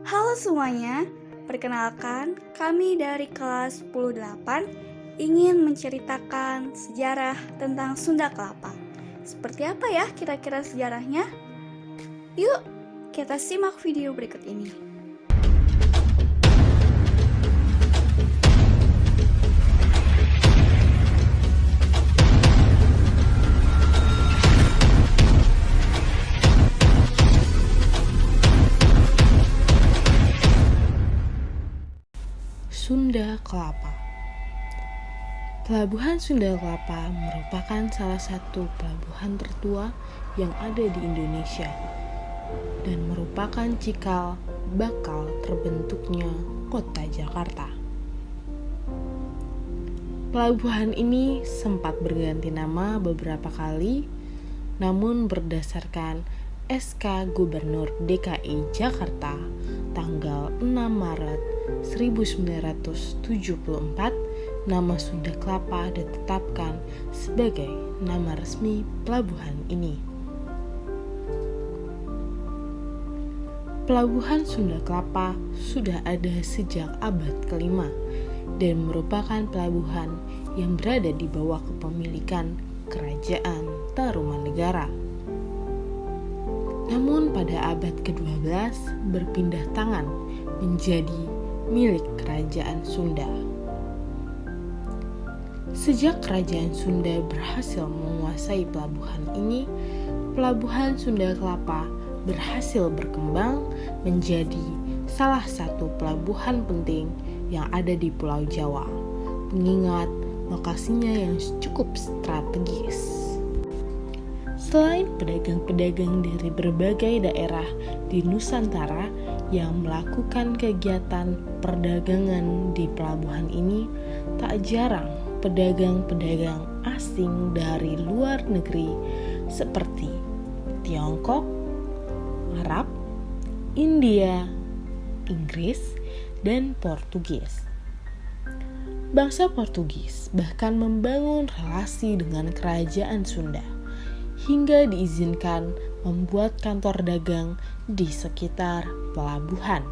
Halo semuanya, perkenalkan kami dari kelas 10-8 ingin menceritakan sejarah tentang Sunda Kelapa. Seperti apa ya kira-kira sejarahnya? Yuk, kita simak video berikut ini. Sunda Kelapa. Pelabuhan Sunda Kelapa merupakan salah satu pelabuhan tertua yang ada di Indonesia dan merupakan cikal bakal terbentuknya kota Jakarta. Pelabuhan ini sempat berganti nama beberapa kali, namun berdasarkan SK Gubernur DKI Jakarta tanggal 6 Maret 1974, nama Sunda Kelapa ditetapkan sebagai nama resmi pelabuhan ini. Pelabuhan Sunda Kelapa sudah ada sejak abad ke-5 dan merupakan pelabuhan yang berada di bawah kepemilikan Kerajaan Tarumanegara. Namun pada abad ke-12 berpindah tangan menjadi milik Kerajaan Sunda. Sejak Kerajaan Sunda berhasil menguasai pelabuhan ini, Pelabuhan Sunda Kelapa berhasil berkembang menjadi salah satu pelabuhan penting yang ada di Pulau Jawa, mengingat lokasinya yang cukup strategis. Selain pedagang-pedagang dari berbagai daerah di Nusantara yang melakukan kegiatan perdagangan di pelabuhan ini, tak jarang pedagang-pedagang asing dari luar negeri seperti Tiongkok, Arab, India, Inggris, dan Portugis. Bangsa Portugis bahkan membangun relasi dengan Kerajaan Sunda hingga diizinkan membuat kantor dagang di sekitar pelabuhan.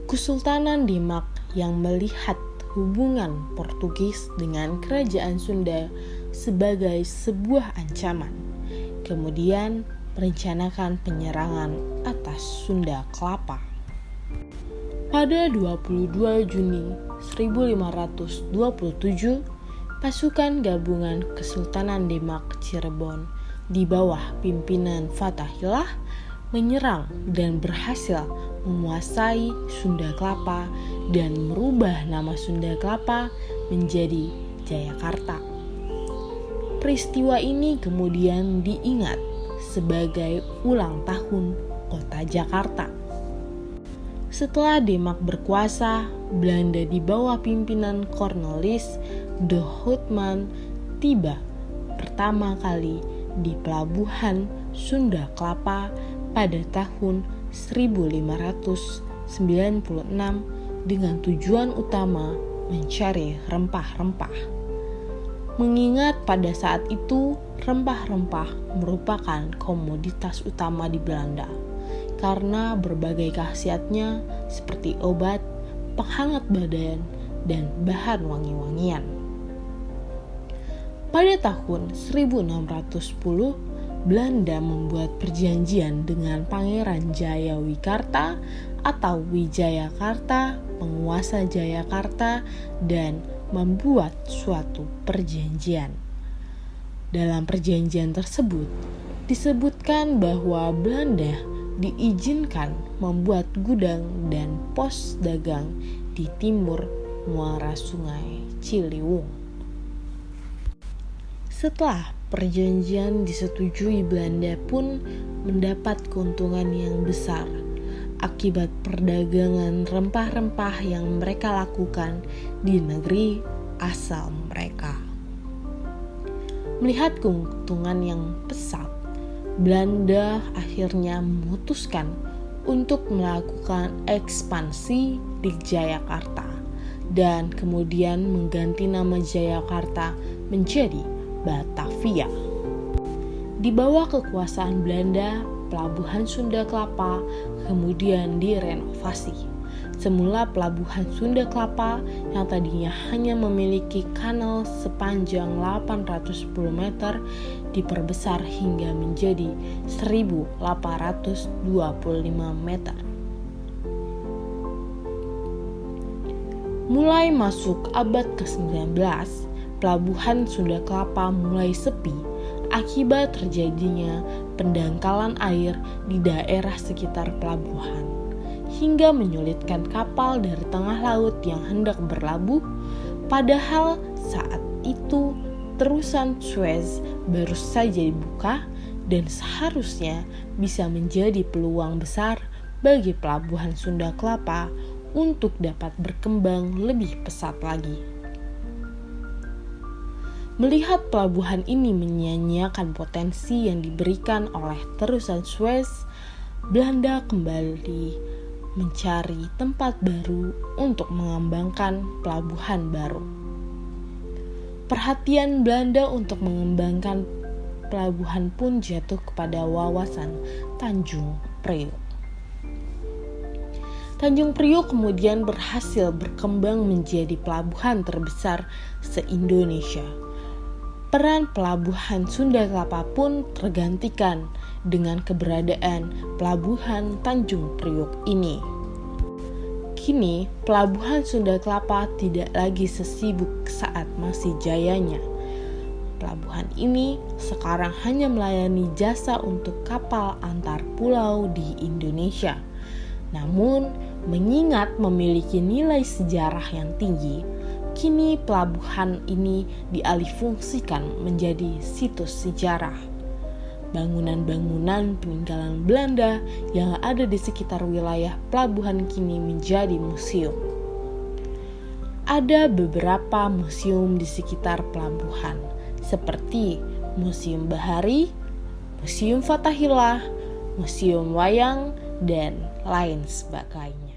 Kesultanan Demak yang melihat hubungan Portugis dengan Kerajaan Sunda sebagai sebuah ancaman, kemudian merencanakan penyerangan atas Sunda Kelapa. Pada 22 Juni 1527, pasukan gabungan Kesultanan Demak Cirebon di bawah pimpinan Fathahillah menyerang dan berhasil menguasai Sunda Kelapa dan merubah nama Sunda Kelapa menjadi Jayakarta. Peristiwa ini kemudian diingat sebagai ulang tahun kota Jakarta. Setelah Demak berkuasa, Belanda di bawah pimpinan Cornelis de Houtman tiba pertama kali di pelabuhan Sunda Kelapa pada tahun 1596 dengan tujuan utama mencari rempah-rempah. Mengingat pada saat itu rempah-rempah merupakan komoditas utama di Belanda karena berbagai khasiatnya seperti obat, penghangat badan, dan bahan wangi-wangian. Pada tahun 1610, Belanda membuat perjanjian dengan Pangeran Jayawikarta atau Wijayakarta, penguasa Jayakarta, dan membuat suatu perjanjian. Dalam perjanjian tersebut, disebutkan bahwa Belanda diizinkan membuat gudang dan pos dagang di timur muara Sungai Ciliwung. Setelah perjanjian disetujui, Belanda pun mendapat keuntungan yang besar akibat perdagangan rempah-rempah yang mereka lakukan di negeri asal mereka. Melihat keuntungan yang pesat, Belanda akhirnya memutuskan untuk melakukan ekspansi di Jayakarta dan kemudian mengganti nama Jayakarta menjadi Batavia. Di bawah kekuasaan Belanda, Pelabuhan Sunda Kelapa kemudian direnovasi. Semula Pelabuhan Sunda Kelapa yang tadinya hanya memiliki kanal sepanjang 810 meter diperbesar hingga menjadi 1.825 meter. Mulai masuk abad ke-19, Pelabuhan Sunda Kelapa mulai sepi akibat terjadinya pendangkalan air di daerah sekitar pelabuhan, hingga menyulitkan kapal dari tengah laut yang hendak berlabuh, padahal saat itu terusan Suez baru saja dibuka dan seharusnya bisa menjadi peluang besar bagi Pelabuhan Sunda Kelapa untuk dapat berkembang lebih pesat lagi. Melihat pelabuhan ini menyia-nyiakan potensi yang diberikan oleh terusan Suez, Belanda kembali mencari tempat baru untuk mengembangkan pelabuhan baru. Perhatian Belanda untuk mengembangkan pelabuhan pun jatuh kepada wawasan Tanjung Priok. Tanjung Priok kemudian berhasil berkembang menjadi pelabuhan terbesar se-Indonesia. Peran Pelabuhan Sunda Kelapa pun tergantikan dengan keberadaan Pelabuhan Tanjung Priok ini. Kini, Pelabuhan Sunda Kelapa tidak lagi sesibuk saat masih jayanya. Pelabuhan ini sekarang hanya melayani jasa untuk kapal antar pulau di Indonesia. Namun, mengingat memiliki nilai sejarah yang tinggi, kini pelabuhan ini dialihfungsikan menjadi situs sejarah. Bangunan-bangunan peninggalan Belanda yang ada di sekitar wilayah pelabuhan kini menjadi museum. Ada beberapa museum di sekitar pelabuhan, seperti Museum Bahari, Museum Fathahillah, Museum Wayang, dan lain sebagainya.